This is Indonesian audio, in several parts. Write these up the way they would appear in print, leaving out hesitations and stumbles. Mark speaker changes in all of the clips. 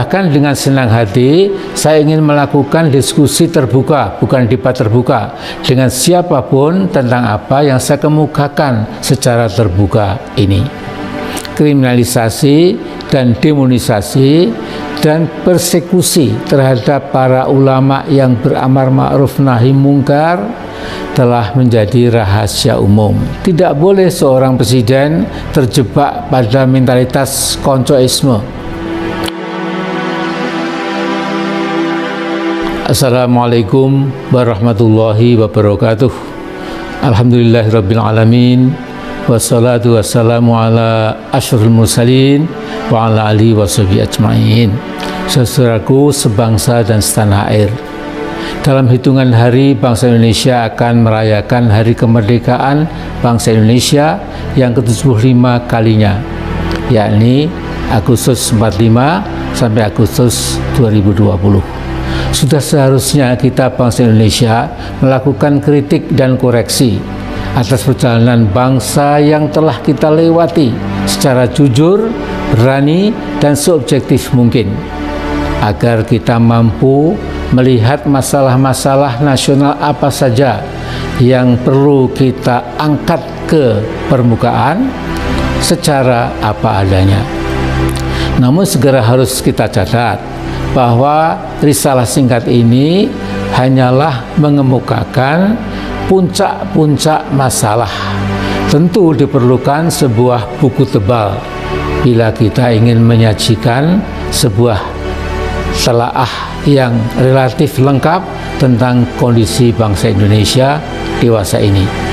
Speaker 1: Bahkan dengan senang hati, saya ingin melakukan diskusi terbuka, bukan debat terbuka, dengan siapapun tentang apa yang saya kemukakan secara terbuka ini. Kriminalisasi dan demonisasi dan persekusi terhadap para ulama yang beramar ma'ruf nahi mungkar telah menjadi rahasia umum. Tidak boleh seorang presiden terjebak pada mentalitas koncoisme. Assalamualaikum warahmatullahi wabarakatuh. Alhamdulillahirabbil alamin. Wassalatu wassalamu ala asyrafil mursalin wa ala alihi washabihi ajmain. Saudaraku sebangsa dan setanah air, dalam hitungan hari bangsa Indonesia akan merayakan hari kemerdekaan bangsa Indonesia yang ke-75 kalinya, yakni Agustus 45 sampai Agustus 2020. Sudah seharusnya kita bangsa Indonesia melakukan kritik dan koreksi atas perjalanan bangsa yang telah kita lewati secara jujur, berani, dan seobjektif mungkin, agar kita mampu melihat masalah-masalah nasional apa saja yang perlu kita angkat ke permukaan secara apa adanya. Namun segera harus kita catat bahwa risalah singkat ini hanyalah mengemukakan puncak-puncak masalah. Tentu diperlukan sebuah buku tebal bila kita ingin menyajikan sebuah telaah yang relatif lengkap tentang kondisi bangsa Indonesia dewasa ini.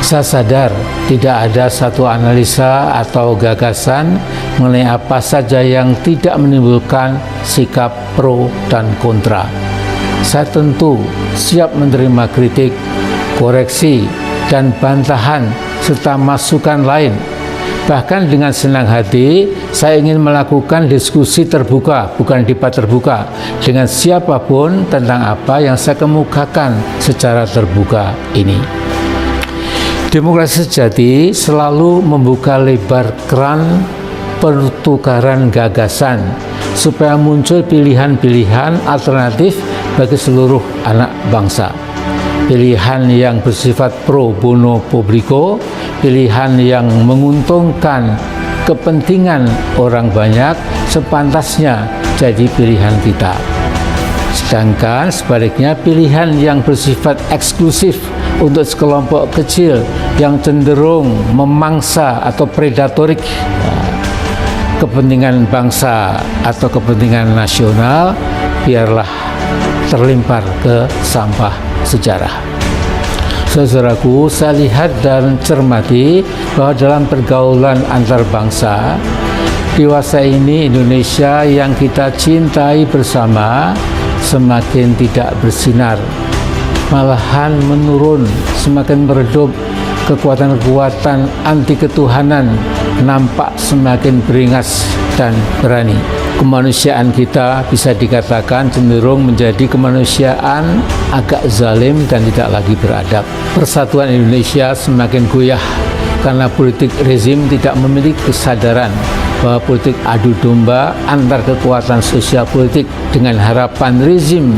Speaker 1: Saya sadar tidak ada satu analisa atau gagasan mengenai apa saja yang tidak menimbulkan sikap pro dan kontra. Saya tentu siap menerima kritik, koreksi, dan bantahan serta masukan lain. Bahkan dengan senang hati, saya ingin melakukan diskusi terbuka, bukan debat terbuka, dengan siapapun tentang apa yang saya kemukakan secara terbuka ini. Demokrasi sejati selalu membuka lebar keran pertukaran gagasan supaya muncul pilihan-pilihan alternatif bagi seluruh anak bangsa. Pilihan yang bersifat pro bono publico, pilihan yang menguntungkan kepentingan orang banyak sepantasnya jadi pilihan kita. Sedangkan sebaliknya pilihan yang bersifat eksklusif untuk sekelompok kecil yang cenderung memangsa atau predatorik kepentingan bangsa atau kepentingan nasional biarlah terlempar ke sampah sejarah. Saudaraku, saya lihat dan cermati bahwa dalam pergaulan antar bangsa dewasa ini Indonesia yang kita cintai bersama semakin tidak bersinar, malahan menurun, semakin meredup. Kekuatan-kekuatan anti ketuhanan nampak semakin beringas dan berani. Kemanusiaan kita bisa dikatakan cenderung menjadi kemanusiaan agak zalim dan tidak lagi beradab. Persatuan Indonesia semakin goyah karena politik rezim tidak memiliki kesadaran bahwa politik adu domba antar kekuatan sosial politik dengan harapan rezim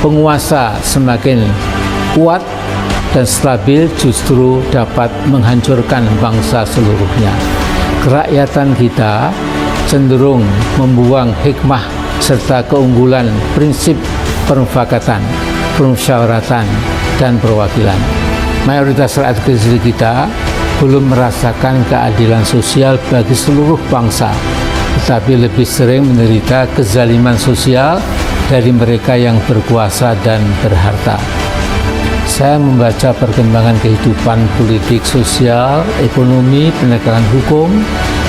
Speaker 1: penguasa semakin kuat dan stabil justru dapat menghancurkan bangsa seluruhnya. Kerakyatan kita cenderung membuang hikmah serta keunggulan prinsip permufakatan, permusyawaratan, dan perwakilan. Mayoritas rakyat kecil kita belum merasakan keadilan sosial bagi seluruh bangsa, tetapi lebih sering menderita kezaliman sosial dari mereka yang berkuasa dan berharta. Saya membaca perkembangan kehidupan politik, sosial, ekonomi, penegakan hukum,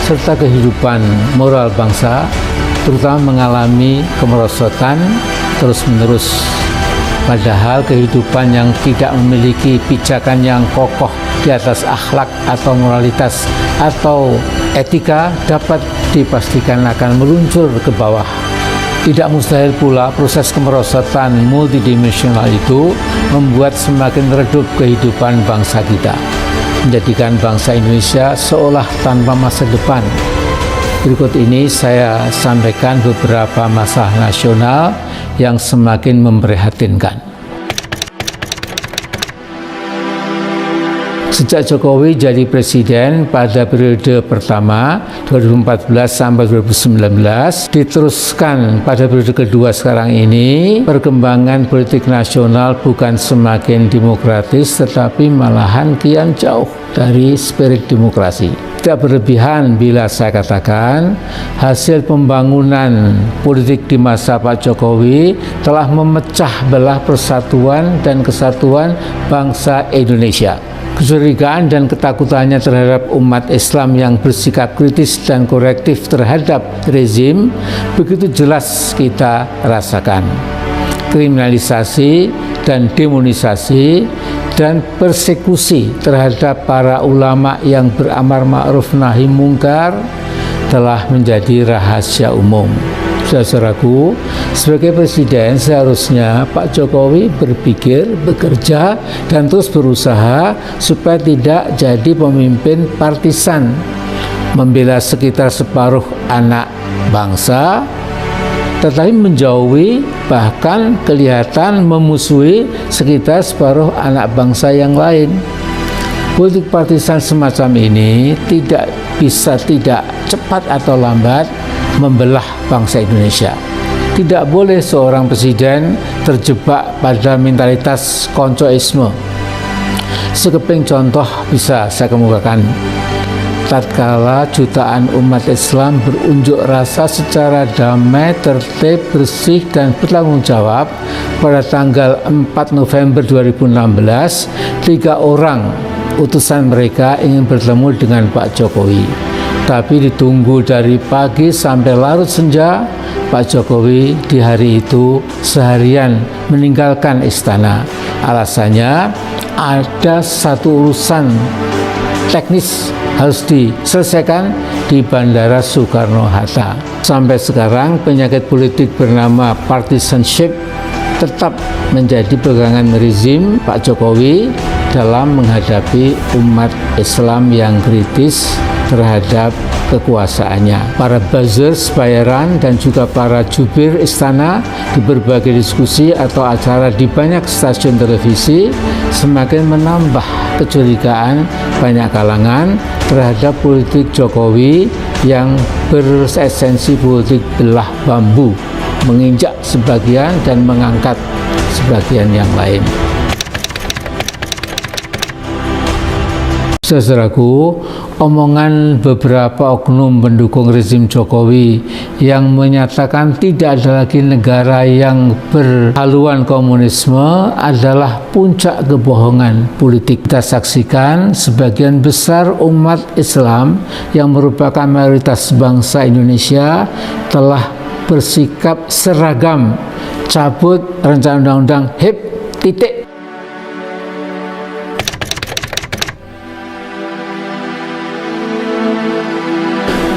Speaker 1: serta kehidupan moral bangsa, terutama mengalami kemerosotan terus-menerus. Padahal kehidupan yang tidak memiliki pijakan yang kokoh di atas akhlak atau moralitas atau etika dapat dipastikan akan meluncur ke bawah. Tidak mustahil pula proses kemerosotan multidimensional itu membuat semakin redup kehidupan bangsa kita, menjadikan bangsa Indonesia seolah tanpa masa depan. Berikut ini saya sampaikan beberapa masalah nasional yang semakin memprihatinkan. Sejak Jokowi jadi presiden pada periode pertama 2014 sampai 2019, diteruskan pada periode kedua sekarang ini, perkembangan politik nasional bukan semakin demokratis tetapi malahan kian jauh dari spirit demokrasi. Tidak berlebihan bila saya katakan hasil pembangunan politik di masa Pak Jokowi telah memecah belah persatuan dan kesatuan bangsa Indonesia. Kecurigaan dan ketakutannya terhadap umat Islam yang bersikap kritis dan korektif terhadap rezim begitu jelas kita rasakan. Kriminalisasi dan demonisasi dan persekusi terhadap para ulama yang beramar ma'ruf nahi mungkar telah menjadi rahasia umum. Saudaraku, sebagai presiden seharusnya Pak Jokowi berpikir, bekerja, dan terus berusaha supaya tidak jadi pemimpin partisan, membela sekitar separuh anak bangsa, tetapi menjauhi bahkan kelihatan memusuhi sekitar separuh anak bangsa yang lain. Politik partisan semacam ini tidak bisa tidak cepat atau lambat membelah bangsa Indonesia. Tidak boleh seorang presiden terjebak pada mentalitas koncoisme. Sekeping contoh bisa saya kemukakan. Tatkala jutaan umat Islam berunjuk rasa secara damai, tertib, bersih, dan bertanggung jawab pada tanggal 4 November 2016, 3 orang utusan mereka ingin bertemu dengan Pak Jokowi. Tapi ditunggu dari pagi sampai larut senja, Pak Jokowi di hari itu seharian meninggalkan istana. Alasannya ada satu urusan teknis harus diselesaikan di Bandara Soekarno-Hatta. Sampai sekarang penyakit politik bernama partisanship tetap menjadi pegangan rezim Pak Jokowi dalam menghadapi umat Islam yang kritis terhadap kekuasaannya. Para buzzers bayaran dan juga para jubir istana di berbagai diskusi atau acara di banyak stasiun televisi semakin menambah kecurigaan banyak kalangan terhadap politik Jokowi yang beresensi politik belah bambu, menginjak sebagian dan mengangkat sebagian yang lain. Saudaraku, omongan beberapa oknum pendukung rezim Jokowi yang menyatakan tidak ada lagi negara yang berhaluan komunisme adalah puncak kebohongan politik. Kita saksikan sebagian besar umat Islam yang merupakan mayoritas bangsa Indonesia telah bersikap seragam, cabut rencana undang-undang HIP, titik.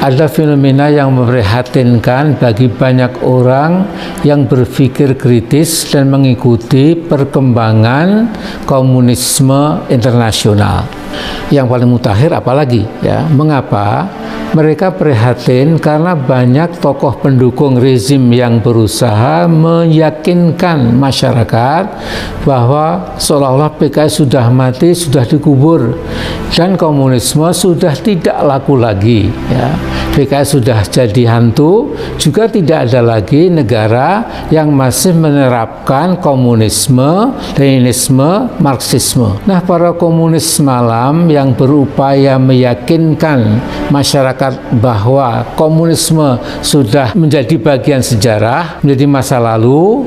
Speaker 1: Ada fenomena yang memprihatinkan bagi banyak orang yang berpikir kritis dan mengikuti perkembangan komunisme internasional. Yang paling mutakhir apalagi ya, mengapa? Mereka prihatin karena banyak tokoh pendukung rezim yang berusaha meyakinkan masyarakat bahwa seolah-olah PKI sudah mati, sudah dikubur, dan komunisme sudah tidak laku lagi. Ya. PKI sudah jadi hantu, juga tidak ada lagi negara yang masih menerapkan komunisme, Leninisme, Marxisme. Nah, para komunis malam yang berupaya meyakinkan masyarakat bahwa komunisme sudah menjadi bagian sejarah, menjadi masa lalu,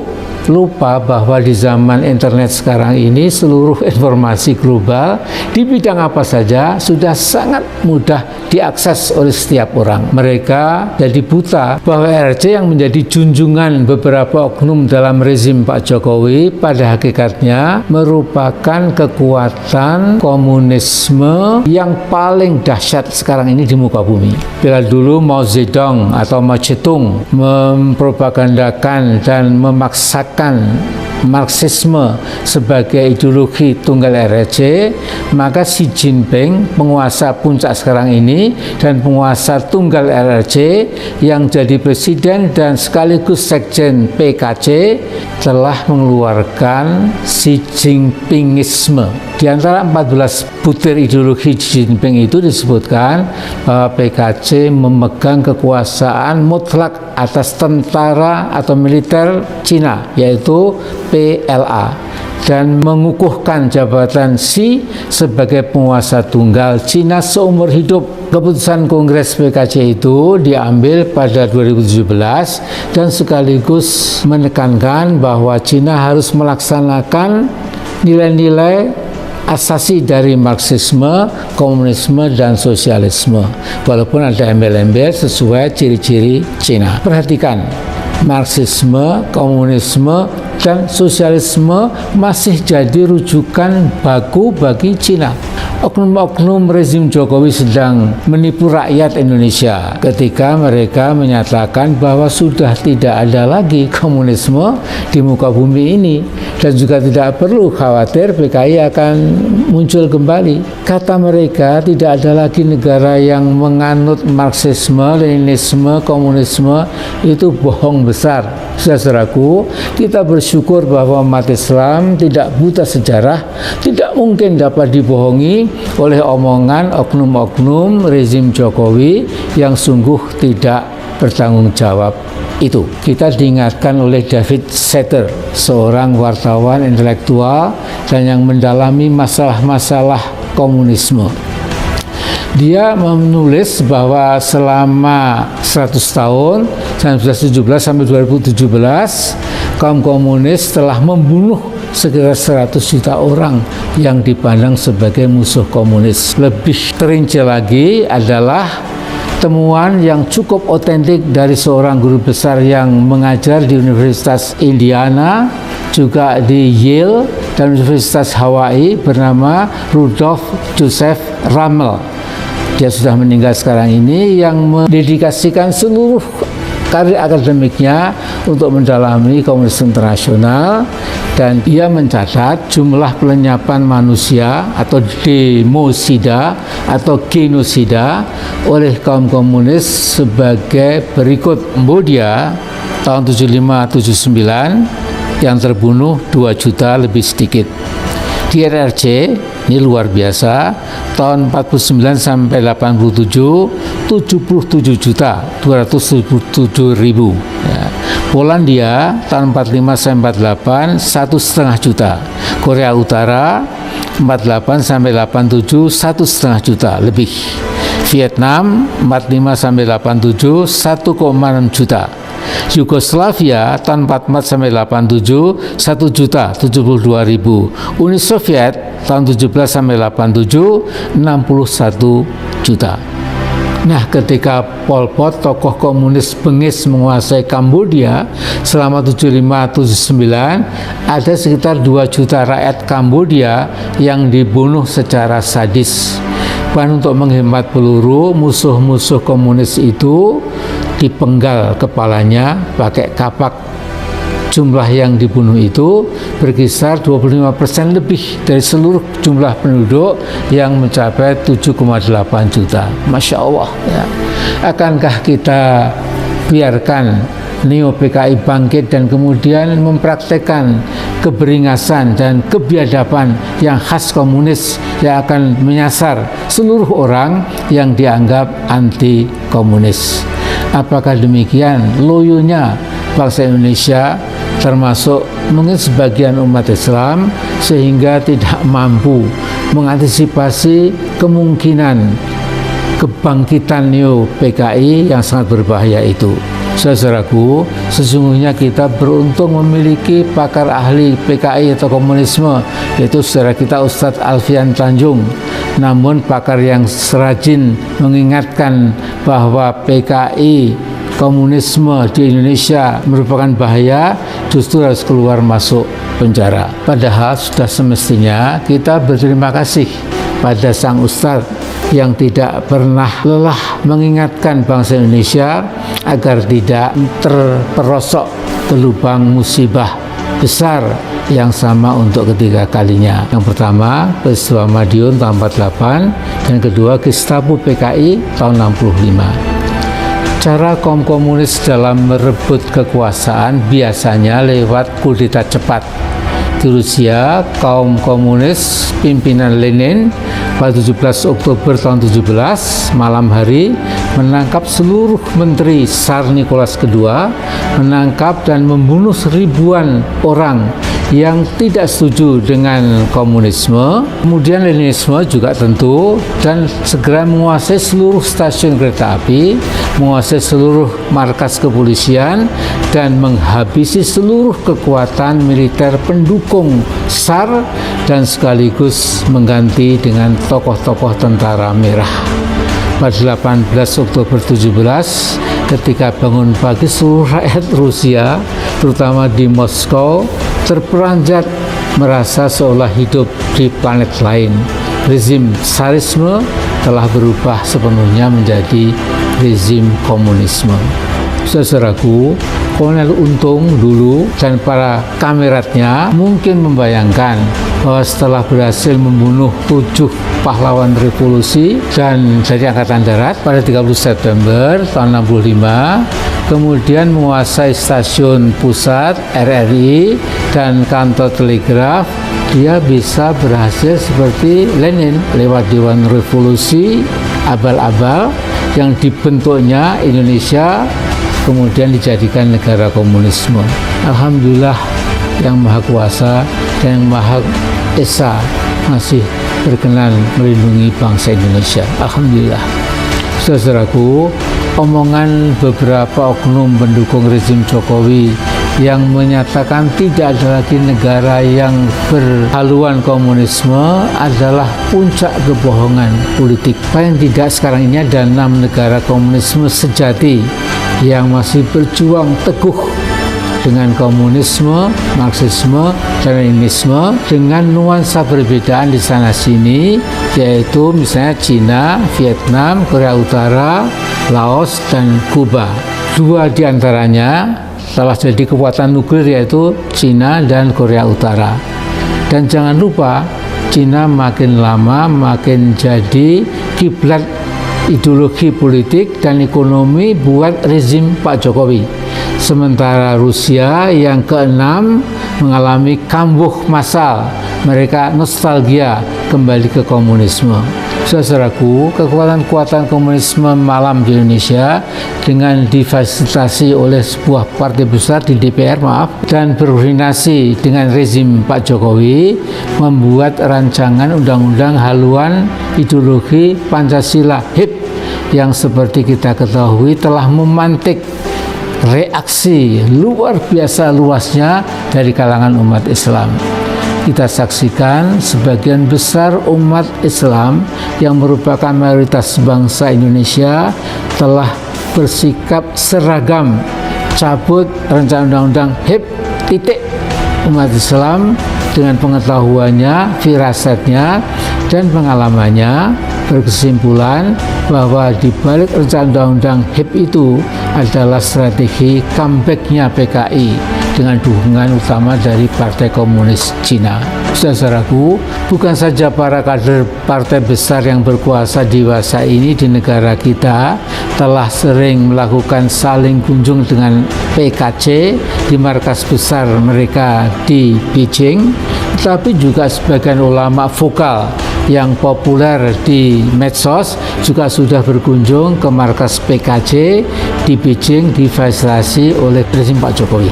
Speaker 1: lupa bahwa di zaman internet sekarang ini seluruh informasi global di bidang apa saja sudah sangat mudah diakses oleh setiap orang. Mereka jadi buta bahwa RC yang menjadi junjungan beberapa oknum dalam rezim Pak Jokowi pada hakikatnya merupakan kekuatan komunisme yang paling dahsyat sekarang ini di muka bumi. Bila dulu Mao Zedong atau Mao Zedong mempropagandakan dan memaksakan Marxisme sebagai ideologi tunggal RRC, maka Xi Jinping, penguasa puncak sekarang ini dan penguasa tunggal RRC yang jadi presiden dan sekaligus sekjen PKC, telah mengeluarkan Xi Jinpingisme. Di antara 14 butir ideologi Xi Jinping itu disebutkan bahwa PKC memegang kekuasaan mutlak atas tentara atau militer Cina, yaitu PLA, dan mengukuhkan jabatan Xi sebagai penguasa tunggal Cina seumur hidup. Keputusan Kongres PKC itu diambil pada 2017 dan sekaligus menekankan bahwa Cina harus melaksanakan nilai-nilai asasi dari Marxisme, komunisme, dan sosialisme, walaupun ada embel-embel sesuai ciri-ciri Cina. Perhatikan, Marxisme, komunisme, dan sosialisme masih jadi rujukan baku bagi Cina. Oknum-oknum rezim Jokowi sedang menipu rakyat Indonesia ketika mereka menyatakan bahwa sudah tidak ada lagi komunisme di muka bumi ini dan juga tidak perlu khawatir PKI akan muncul kembali. Kata mereka, tidak ada lagi negara yang menganut Marxisme, Leninisme, komunisme. Itu bohong besar. Saudaraku, kita bersyukur bahwa umat Islam tidak buta sejarah, tidak mungkin dapat dibohongi oleh omongan oknum-oknum rezim Jokowi yang sungguh tidak bertanggung jawab itu. Kita diingatkan oleh David Setter, seorang wartawan intelektual dan yang mendalami masalah-masalah komunisme. Dia menulis bahwa selama 100 tahun, 1917 sampai 2017, kaum komunis telah membunuh sekitar 100 juta orang yang dipandang sebagai musuh komunis. Lebih terinci lagi adalah temuan yang cukup otentik dari seorang guru besar yang mengajar di Universitas Indiana, juga di Yale dan Universitas Hawaii, bernama Rudolf Joseph Rummel. Dia sudah meninggal sekarang ini, yang mendedikasikan seluruh karir akademiknya untuk mendalami komunisme internasional, dan dia mencatat jumlah pelenyapan manusia atau demosida atau genosida oleh kaum komunis sebagai berikut. Cambodia tahun 75-79 yang terbunuh 2 juta lebih sedikit. Di RRC ini luar biasa, tahun 49 sampai 87 77 juta 277 ribu. Ya. Polandia tahun 45 sampai 48 1,5 juta. Korea Utara 48 sampai 87 1,5 juta lebih. Vietnam 45 sampai 87 1,6 juta. Yugoslavia tahun 44 sampai 87 1 juta 72 ribu. Uni Soviet tahun 17 sampai 87 61 juta. Nah, ketika Pol Pot, tokoh komunis bengis, menguasai Kambodia selama 75-79, ada sekitar 2 juta rakyat Kambodia yang dibunuh secara sadis. Dan untuk menghemat peluru, musuh-musuh komunis itu dipenggal kepalanya pakai kapak. Jumlah yang dibunuh itu berkisar 25% lebih dari seluruh jumlah penduduk yang mencapai 7,8 juta. Masya Allah, ya. Akankah kita biarkan Neo PKI bangkit dan kemudian mempraktekkan keberingasan dan kebiadaban yang khas komunis yang akan menyasar seluruh orang yang dianggap anti komunis? Apakah demikian loyonya bangsa Indonesia, termasuk mungkin sebagian umat Islam, sehingga tidak mampu mengantisipasi kemungkinan kebangkitan Neo PKI yang sangat berbahaya itu? Saudaraku, sesungguhnya kita beruntung memiliki pakar ahli PKI atau komunisme, yaitu saudara kita Ustadz Alfian Tanjung. Namun pakar yang serajin mengingatkan bahwa PKI, komunisme di Indonesia merupakan bahaya, justru harus keluar masuk penjara. Padahal sudah semestinya kita berterima kasih pada sang Ustadz yang tidak pernah lelah mengingatkan bangsa Indonesia agar tidak terperosok ke lubang musibah besar yang sama untuk ketiga kalinya. Yang pertama, peristiwa Madiun tahun 48, dan kedua, Gestapo PKI tahun 65. Cara kaum komunis dalam merebut kekuasaan biasanya lewat kudeta cepat. Di Rusia, kaum komunis pimpinan Lenin pada 17 Oktober tahun 17 malam hari menangkap seluruh menteri Tsar Nicholas II, menangkap dan membunuh ribuan orang yang tidak setuju dengan komunisme, kemudian Leninisme juga tentu, dan segera menguasai seluruh stasiun kereta api, menguasai seluruh markas kepolisian, dan menghabisi seluruh kekuatan militer pendukung Tsar, dan sekaligus mengganti dengan tokoh-tokoh tentara merah. Pada 18 Oktober 17, ketika bangun pagi, seluruh rakyat Rusia, terutama di Moskow, terperanjat merasa seolah hidup di planet lain. Rezim Tsarisme telah berubah sepenuhnya menjadi rezim komunisme. Saudaraku, Kolonel Untung dulu dan para kameratnya mungkin membayangkan bahwa setelah berhasil membunuh 7 pahlawan revolusi dan dari Angkatan Darat pada 30 September tahun 65, kemudian menguasai stasiun pusat RRI dan kantor telegraf, dia bisa berhasil seperti Lenin lewat Dewan Revolusi abal-abal yang dibentuknya Indonesia, kemudian dijadikan negara komunisme. Alhamdulillah, yang Maha Kuasa dan yang Maha Esa masih berkenan melindungi bangsa Indonesia. Alhamdulillah. Saudaraku, omongan beberapa oknum pendukung rezim Jokowi yang menyatakan tidak ada lagi negara yang berhaluan komunisme adalah puncak kebohongan politik. Paling tidak sekarang ini ada 6 negara komunisme sejati yang masih berjuang teguh dengan komunisme, Marxisme, dan Leninisme dengan nuansa perbedaan di sana sini, yaitu misalnya Cina, Vietnam, Korea Utara, Laos, dan Kuba. 2 diantaranya telah jadi kekuatan nuklir, yaitu Cina dan Korea Utara. Dan jangan lupa, Cina makin lama makin jadi kiblat ideologi politik dan ekonomi buat rezim Pak Jokowi. Sementara Rusia yang keenam mengalami kambuh massal, mereka nostalgia kembali ke komunisme. Saudaraku, kekuatan-kekuatan komunisme malam di Indonesia dengan difasilitasi oleh sebuah partai besar di DPR, dan berkoordinasi dengan rezim Pak Jokowi membuat rancangan undang-undang haluan ideologi Pancasila HIP yang seperti kita ketahui telah memantik reaksi luar biasa luasnya dari kalangan umat Islam. Kita saksikan sebagian besar umat Islam yang merupakan mayoritas bangsa Indonesia telah bersikap seragam, cabut rencana undang-undang HIP titik. Umat Islam dengan pengetahuannya, firasatnya, dan pengalamannya berkesimpulan bahwa di balik rencana undang-undang HIP itu adalah strategi comeback-nya PKI dengan dukungan utama dari Partai Komunis Cina. Saudaraku, bukan saja para kader partai besar yang berkuasa dewasa ini di negara kita telah sering melakukan saling kunjung dengan PKC di markas besar mereka di Beijing, tetapi juga sebagian ulama vokal yang populer di medsos juga sudah berkunjung ke markas PKC di Beijing difasilitasi oleh rezim Pak Jokowi.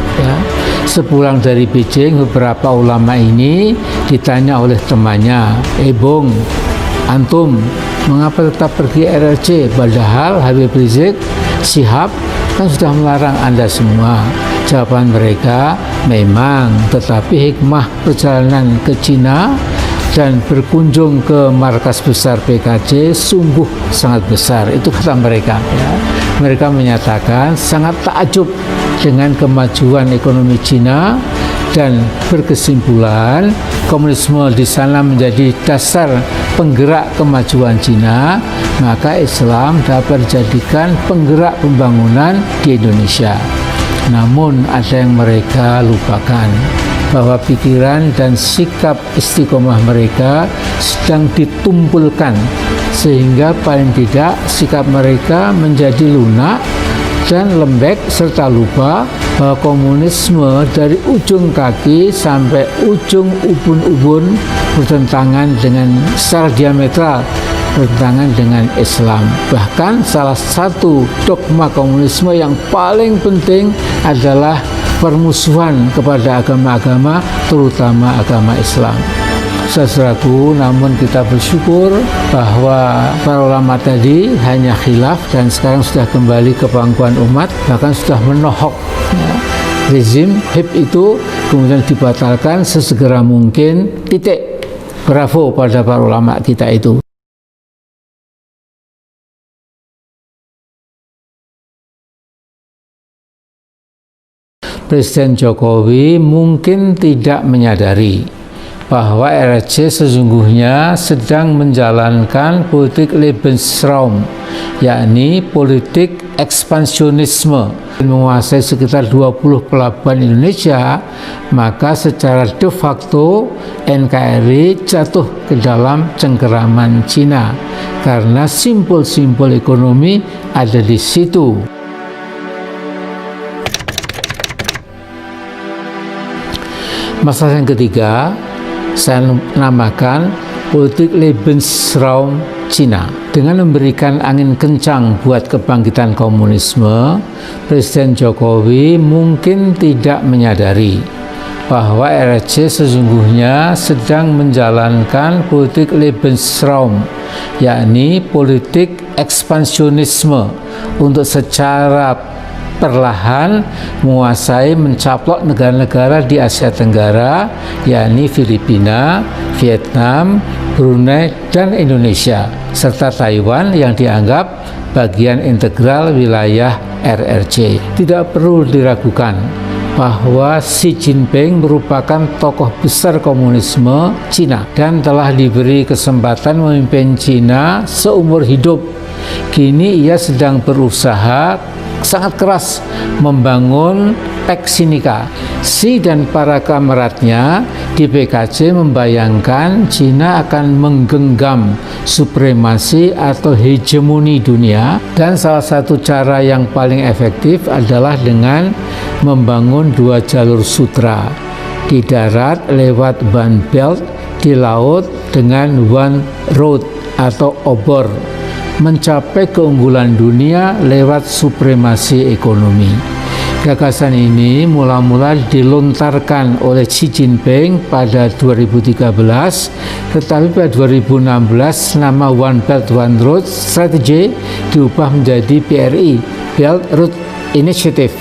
Speaker 1: Sepulang dari Beijing, beberapa ulama ini ditanya oleh temannya, Bung, antum mengapa tetap pergi RRC padahal Habib Rizik Syihab kan sudah melarang Anda semua? Jawaban mereka, memang, tetapi hikmah perjalanan ke Cina dan berkunjung ke markas besar PKC sungguh sangat besar. Itu kata mereka. Mereka menyatakan sangat takjub dengan kemajuan ekonomi Cina dan berkesimpulan komunisme di sana menjadi dasar penggerak kemajuan Cina, maka Islam dapat dijadikan penggerak pembangunan di Indonesia. Namun ada yang mereka lupakan. bahwa pikiran dan sikap istiqomah mereka sedang ditumpulkan, sehingga paling tidak sikap mereka menjadi lunak dan lembek, serta lupa bahwa komunisme dari ujung kaki sampai ujung ubun-ubun bertentangan dengan secara diametral bertentangan dengan Islam. Bahkan salah satu dogma komunisme yang paling penting adalah permusuhan kepada agama-agama, terutama agama Islam. Saudaraku, namun kita bersyukur bahwa para ulama tadi hanya khilaf dan sekarang sudah kembali ke pangkuan umat, bahkan sudah menohok rezim HIP itu, kemudian dibatalkan sesegera mungkin, titik. Bravo pada para ulama kita itu. Presiden Jokowi mungkin tidak menyadari bahwa RRC sesungguhnya sedang menjalankan politik Lebensraum, yakni politik ekspansionisme, menguasai sekitar 20 pelabuhan Indonesia, maka secara de facto NKRI jatuh ke dalam cengkeraman Cina karena simpul-simpul ekonomi ada di situ. Masalah yang ketiga, saya namakan politik Lebensraum Cina. Dengan memberikan angin kencang buat kebangkitan komunisme, Presiden Jokowi mungkin tidak menyadari bahwa RRC sesungguhnya sedang menjalankan politik Lebensraum, yakni politik ekspansionisme, untuk secara perlahan menguasai, mencaplok negara-negara di Asia Tenggara, yakni Filipina, Vietnam, Brunei, dan Indonesia, serta Taiwan yang dianggap bagian integral wilayah RRC. Tidak perlu diragukan bahwa Xi Jinping merupakan tokoh besar komunisme Cina dan telah diberi kesempatan memimpin Cina seumur hidup. Kini ia sedang berusaha sangat keras membangun Pax Sinica. Xi dan para kameratnya di PKC membayangkan Cina akan menggenggam supremasi atau hegemoni dunia, dan salah satu cara yang paling efektif adalah dengan membangun 2 jalur sutra, di darat lewat One Belt, di laut dengan One Road atau obor, mencapai keunggulan dunia lewat supremasi ekonomi. Gagasan ini mula-mula dilontarkan oleh Xi Jinping pada 2013, tetapi pada 2016 nama One Belt One Road Strategy diubah menjadi BRI, Belt Road Initiative.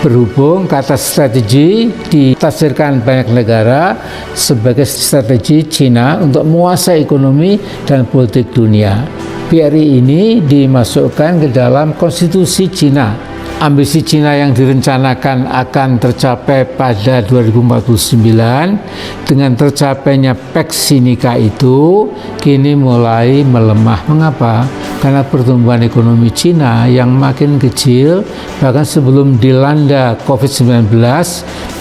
Speaker 1: Berhubung kata strategi ditafsirkan banyak negara sebagai strategi Cina untuk menguasai ekonomi dan politik dunia. BRI ini dimasukkan ke dalam konstitusi Cina. Ambisi Cina yang direncanakan akan tercapai pada 2049 dengan tercapainya Pax Sinica itu kini mulai melemah. Mengapa? Karena pertumbuhan ekonomi Cina yang makin kecil, bahkan sebelum dilanda COVID-19,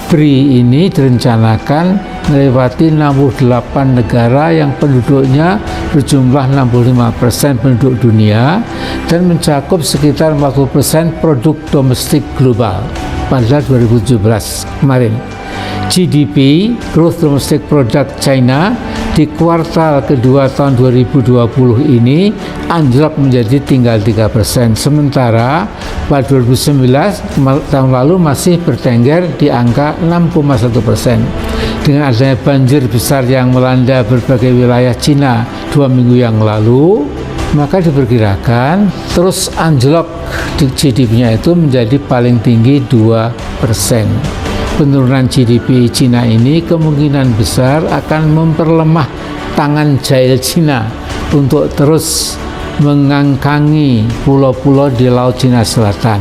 Speaker 1: BRI ini direncanakan melewati 68 negara yang penduduknya berjumlah 65% penduduk dunia dan mencakup sekitar 40% produk domestik global pada 2017 kemarin. GDP, Gross Domestic Product China, di kuartal kedua tahun 2020 ini anjlok menjadi tinggal 3%. Sementara pada 2019 tahun lalu masih bertengger di angka 6,1%. Dengan adanya banjir besar yang melanda berbagai wilayah Cina 2 minggu yang lalu, maka diperkirakan terus anjlok di GDP-nya itu menjadi paling tinggi 2%. Penurunan GDP Cina ini kemungkinan besar akan memperlemah tangan jahil Cina untuk terus mengangkangi pulau-pulau di Laut Cina Selatan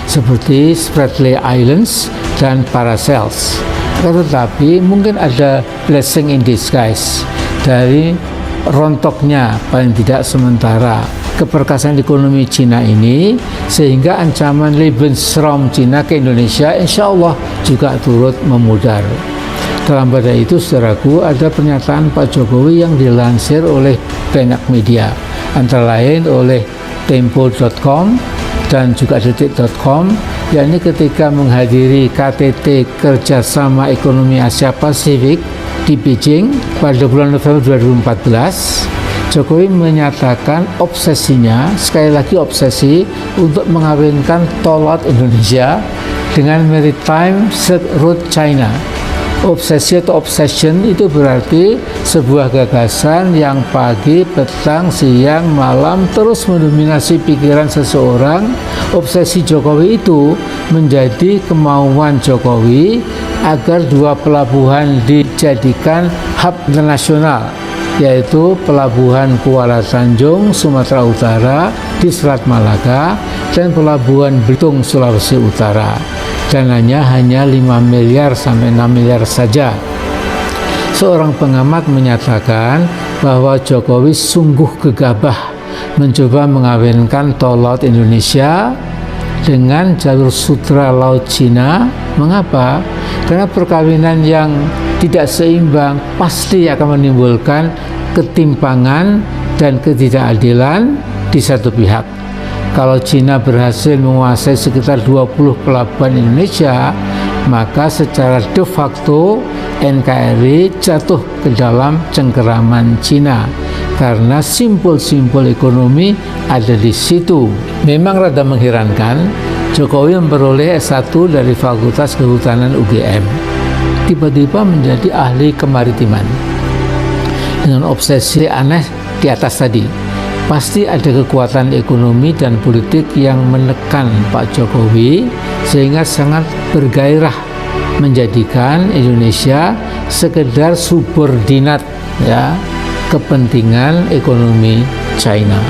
Speaker 1: seperti Spratly Islands dan Paracels. Tetapi mungkin ada blessing in disguise dari rontoknya paling tidak sementara keperkasaan ekonomi Cina ini, sehingga ancaman Lebensraum Cina ke Indonesia insya Allah juga turut memudar. Dalam pada itu, saudaraku, ada pernyataan Pak Jokowi yang dilansir oleh banyak media, antara lain oleh Tempo.com dan juga Detik.com, yakni ketika menghadiri KTT Kerjasama Ekonomi Asia Pasifik di Beijing pada bulan November 2014, Jokowi menyatakan obsesinya, sekali lagi obsesi, untuk mengawinkan tol laut Indonesia dengan Maritime Silk Road China. Obsesi atau obsession itu berarti sebuah gagasan yang pagi, petang, siang, malam terus mendominasi pikiran seseorang. Obsesi Jokowi itu menjadi kemauan Jokowi agar dua pelabuhan dijadikan hub internasional, yaitu Pelabuhan Kuala Tanjung, Sumatera Utara di Selat Malaka, dan Pelabuhan Belitung, Sulawesi Utara. Dananya hanya 5 miliar sampai 6 miliar saja. Seorang pengamat menyatakan bahwa Jokowi sungguh gegabah mencoba mengawinkan tol laut Indonesia dengan jalur sutra laut Cina. Mengapa? Karena perkawinan yang tidak seimbang pasti akan menimbulkan ketimpangan dan ketidakadilan di satu pihak. Kalau Cina berhasil menguasai sekitar 20 pelabuhan Indonesia, maka secara de facto NKRI jatuh ke dalam cengkeraman Cina karena simpul-simpul ekonomi ada di situ. Memang rada mengherankan, Jokowi memperoleh S1 dari Fakultas Kehutanan UGM, tiba-tiba menjadi ahli kemaritiman dengan obsesi aneh di atas tadi. Pasti ada kekuatan ekonomi dan politik yang menekan Pak Jokowi sehingga sangat bergairah menjadikan Indonesia sekedar subordinat, ya, kepentingan ekonomi China.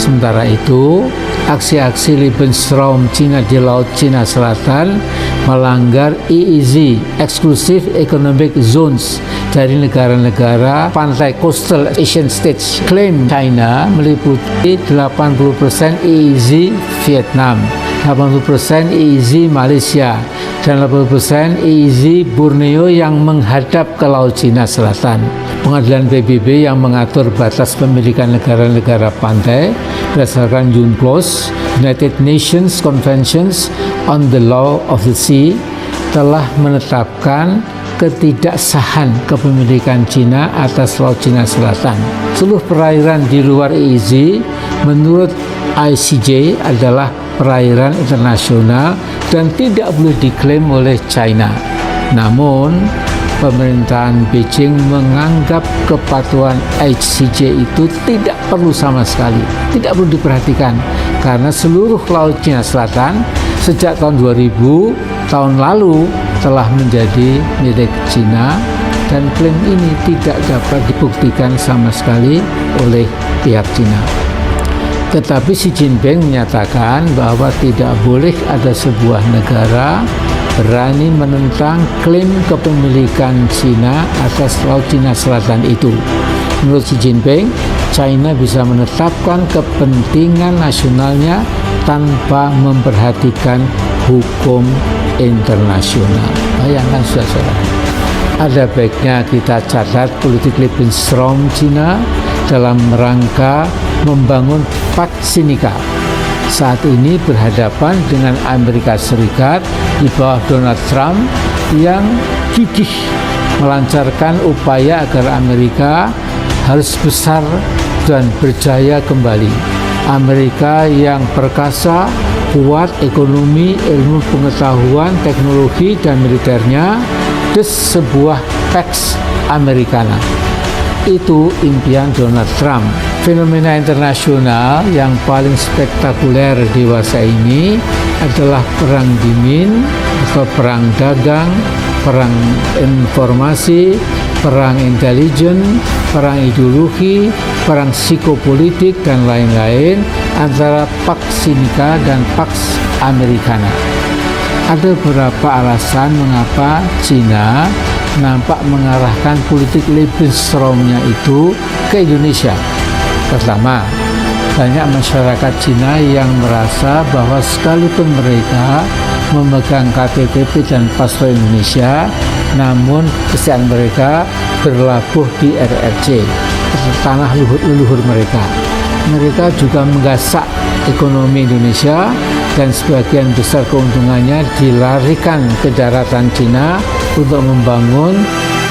Speaker 1: Sementara itu, aksi-aksi Lebensraum Cina di Laut Cina Selatan melanggar EEZ, Exclusive Economic Zones, dari negara-negara pantai coastal Asian states. Klaim China meliputi 80% EEZ Vietnam, 80% EEZ Malaysia, dan 80% EEZ Borneo yang menghadap ke Laut Cina Selatan. Pengadilan PBB yang mengatur batas pemilikan negara-negara pantai berdasarkan UNCLOS, United Nations Conventions on the Law of the Sea, telah menetapkan ketidaksahan kepemilikan Cina atas Laut Cina Selatan. Seluruh perairan di luar EEZ menurut ICJ adalah perairan internasional dan tidak boleh diklaim oleh China. Namun, pemerintahan Beijing menganggap kepatuhan ICJ itu tidak perlu sama sekali, tidak perlu diperhatikan, karena seluruh Laut Cina Selatan sejak tahun 2000 tahun lalu telah menjadi milik Cina, dan klaim ini tidak dapat dibuktikan sama sekali oleh pihak Cina. Tetapi Xi Jinping menyatakan bahwa tidak boleh ada sebuah negara berani menentang klaim kepemilikan Cina atas Laut Cina Selatan itu. Menurut Xi Jinping, China bisa menetapkan kepentingan nasionalnya tanpa memperhatikan hukum internasional. Bayangkan, saudara. Ada baiknya kita catat politik Lebensraum Cina dalam rangka membangun Pak Sinika. Saat ini berhadapan dengan Amerika Serikat di bawah Donald Trump yang gigih melancarkan upaya agar Amerika harus besar dan berjaya kembali. Amerika yang perkasa, kuat ekonomi, ilmu pengetahuan, teknologi, dan militernya, sebuah Pax Americana. Itu impian Donald Trump. Fenomena internasional yang paling spektakuler di masa ini adalah perang dingin atau perang dagang, perang informasi, perang intelijen, perang ideologi, perang psikopolitik, dan lain-lain antara Pax Sinica dan Pax Americana. Ada beberapa alasan mengapa Cina nampak mengarahkan politik Lebensraumnya itu ke Indonesia. Pertama, Banyak masyarakat Cina yang merasa bahwa sekalipun mereka memegang KTP dan paspor Indonesia, namun kesejahteraan mereka berlabuh di RRC, tanah leluhur mereka. Mereka juga menggasak ekonomi Indonesia dan sebagian besar keuntungannya dilarikan ke daratan Cina untuk membangun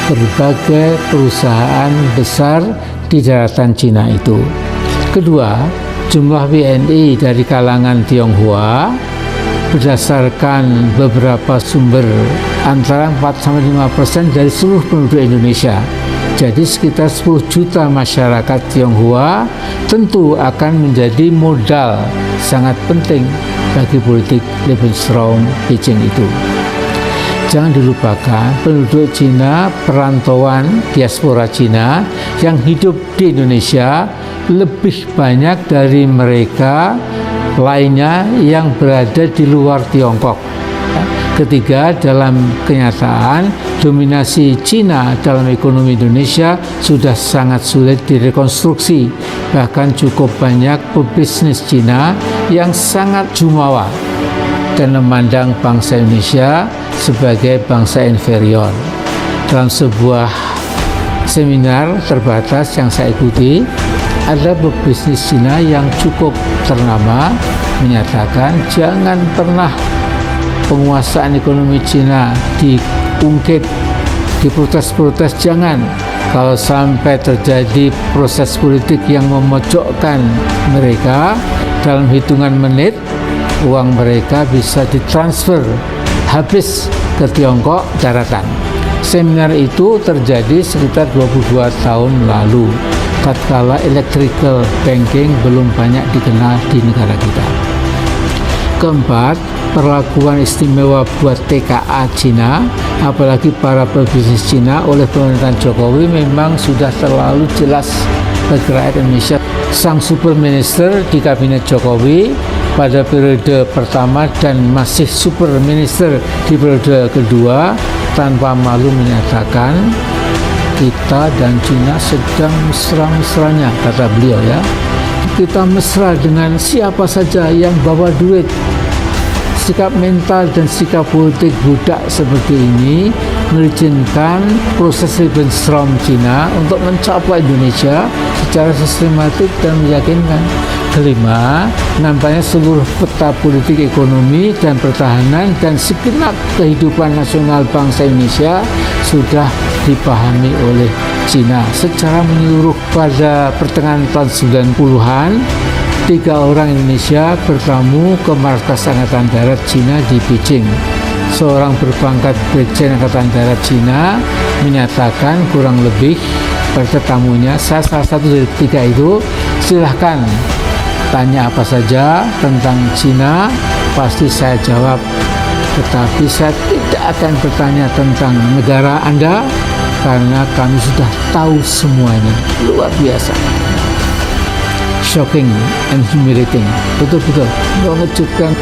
Speaker 1: berbagai perusahaan besar di daratan Cina itu. Kedua, jumlah WNI dari kalangan Tionghoa berdasarkan beberapa sumber antara 4-5% dari seluruh penduduk Indonesia. Jadi sekitar 10 juta masyarakat Tionghoa tentu akan menjadi modal sangat penting bagi politik Lebensraum Beijing itu. Jangan dilupakan penduduk Cina, perantauan diaspora Cina yang hidup di Indonesia lebih banyak dari mereka lainnya yang berada di luar Tiongkok. Ketiga, dalam kenyataan dominasi Cina dalam ekonomi Indonesia sudah sangat sulit direkonstruksi. Bahkan cukup banyak pebisnis Cina yang sangat jumawa dan memandang bangsa Indonesia sebagai bangsa inferior. Dalam sebuah seminar terbatas yang saya ikuti, ada pebisnis Cina yang cukup ternama menyatakan jangan pernah penguasaan ekonomi Cina diungkit, diprotes-protes, jangan. Kalau sampai terjadi proses politik yang memojokkan mereka, dalam hitungan menit uang mereka bisa ditransfer habis ke Tiongkok daratan. Seminar itu terjadi sekitar 22 tahun lalu, tatkala electrical banking belum banyak dikenal di negara kita. Keempat, perlakuan istimewa buat TKA Cina, apalagi para pebisnis Cina oleh pemerintahan Jokowi memang sudah terlalu jelas bagi rakyat Indonesia. Sang super minister di kabinet Jokowi pada periode pertama dan masih super minister di periode kedua tanpa malu menyatakan kita dan Cina sedang mesra-mesranya, kata beliau ya. Kita mesra dengan siapa saja yang bawa duit. Sikap mental dan sikap politik budak seperti ini mengizinkan proses Lebensraum Cina untuk mencapai Indonesia secara sistematik dan meyakinkan. Kelima, nampaknya seluruh peta politik ekonomi dan pertahanan dan segenap kehidupan nasional bangsa Indonesia sudah dipahami oleh Cina secara menyeluruh. Pada pertengahan tahun 90-an, 3 orang Indonesia bertamu ke markas Angkatan Darat Cina di Beijing. Seorang berpangkat Brigjen Angkatan Darat Cina menyatakan kurang lebih pada tamunya, saya salah satu dari 3 itu, silahkan tanya apa saja tentang Cina, pasti saya jawab. Tetapi saya tidak akan bertanya tentang negara Anda karena kami sudah tahu semuanya. Luar biasa. Shocking and humiliating. Betul-betul mengejutkan.